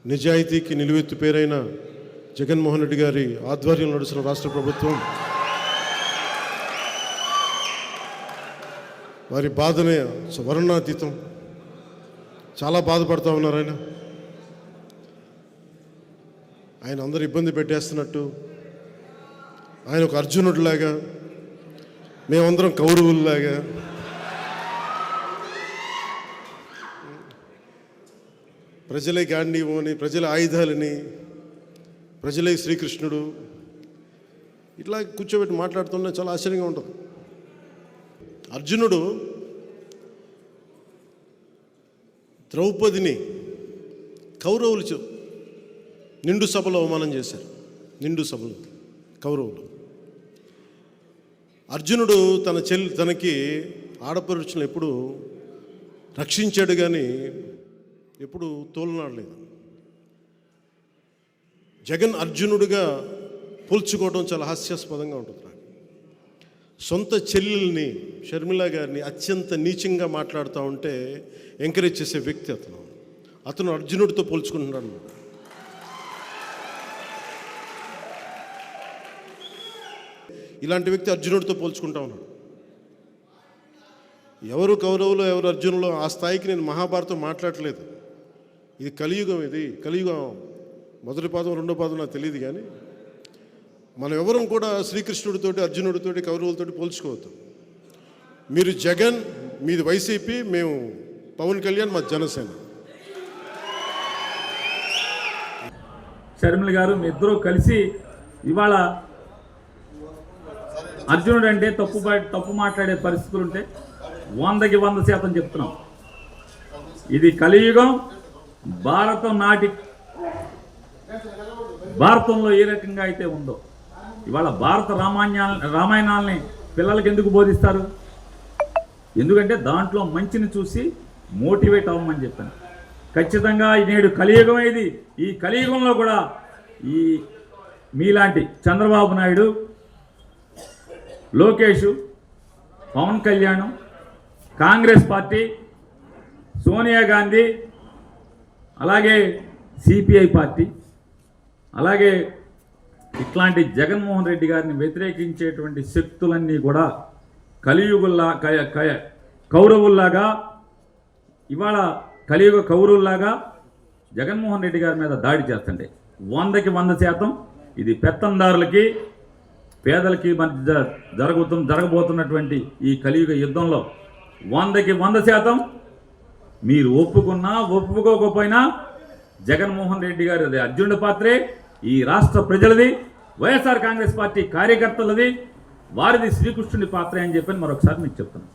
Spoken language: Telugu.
నిజాయితీకి నిలువెత్తు పేరైన జగన్మోహన్ రెడ్డి గారి ఆధ్వర్యంలో నడుస్తున్న రాష్ట్ర ప్రభుత్వం వారి బాధనే వర్ణనాతీతం. చాలా బాధపడుతూ ఉన్నారు. ఆయన అందరు ఇబ్బంది పెట్టేస్తున్నట్టు, ఆయన ఒక అర్జునుడిలాగా, మేమందరం కౌరవుల్లాగా, ప్రజలే గాంధీవని, ప్రజల ఆయుధాలని, ప్రజలే శ్రీకృష్ణుడు, ఇట్లా కూర్చోబెట్టి మాట్లాడుతున్నా చాలా ఆశ్చర్యంగా ఉంటుంది. అర్జునుడు ద్రౌపదిని కౌరవులు నిండు సభలో అవమానం చేశారు. నిండు సభలో కౌరవులు. అర్జునుడు తనకి ఆడపడుచులను ఎప్పుడు రక్షించాడు, కానీ ఎప్పుడు తోలనాడలేదు. జగన్ అర్జునుడిగా పోల్చుకోవడం చాలా హాస్యాస్పదంగా ఉంటుంది. నాకు సొంత చెల్లెల్ని షర్మిల గారిని అత్యంత నీచంగా మాట్లాడుతూ ఉంటే ఎంకరేజ్ చేసే వ్యక్తి అతను అర్జునుడితో పోల్చుకుంటున్నాడు. ఇలాంటి వ్యక్తి అర్జునుడితో పోల్చుకుంటా ఉన్నాడు. ఎవరు కౌరవులు ఎవరు అర్జునులు ఆ స్థాయికి నేను మహాభారతం మాట్లాడలేదు. ఇది కలియుగం. ఇది కలియుగం. మొదటి పాదం రెండో పాదం నాకు తెలియదు, కానీ మనం ఎవరం కూడా శ్రీకృష్ణుడితోటి అర్జునుడితోటి కౌరవులతోటి పోల్చుకోవద్దు. మీరు జగన్, మీది వైసీపీ, మేము పవన్ కళ్యాణ్, మా జనసేన. షర్మిల గారు మీ ఇద్దరూ కలిసి ఇవాళ అర్జునుడు అంటే తప్పు మాట్లాడే పరిస్థితులు ఉంటే 100కి 100% చెప్తున్నాం. ఇది కలియుగం. భారతంలో ఏ రకంగా అయితే ఉందో ఇవాళ భారత రామాయణాలని పిల్లలకి ఎందుకు బోధిస్తారు? ఎందుకంటే దాంట్లో మంచిని చూసి మోటివేట్ అవ్వమని చెప్పాను. ఖచ్చితంగా నేడు కలియుగం. ఇది ఈ కలియుగంలో కూడా ఈ మీలాంటి చంద్రబాబు నాయుడు, లోకేష్, పవన్ కళ్యాణ్, కాంగ్రెస్ పార్టీ, సోనియా గాంధీ, అలాగే సిపిఐ పార్టీ, అలాగే ఇట్లాంటి జగన్మోహన్ రెడ్డి గారిని వ్యతిరేకించేటువంటి శక్తులన్నీ కూడా కౌరవుల్లాగా ఇవాళ కలియుగ కౌరవుల్లాగా జగన్మోహన్ రెడ్డి గారి మీద దాడి చేస్తుండే 100కి 100% ఇది పెత్తందారులకి పేదలకి మధ్య జరగబోతున్నటువంటి ఈ కలియుగ యుద్ధంలో 100కి 100% మీరు ఒప్పుకున్నా ఒప్పుకోకపోయినా జగన్మోహన్ రెడ్డి గారి అర్జునుడి పాత్రే, ఈ రాష్ట్ర ప్రజలది, వైఎస్ఆర్ కాంగ్రెస్ పార్టీ కార్యకర్తలది, వారిది శ్రీకృష్ణుడి పాత్రే అని చెప్పని మరొకసారి మీకు చెప్తున్నాను.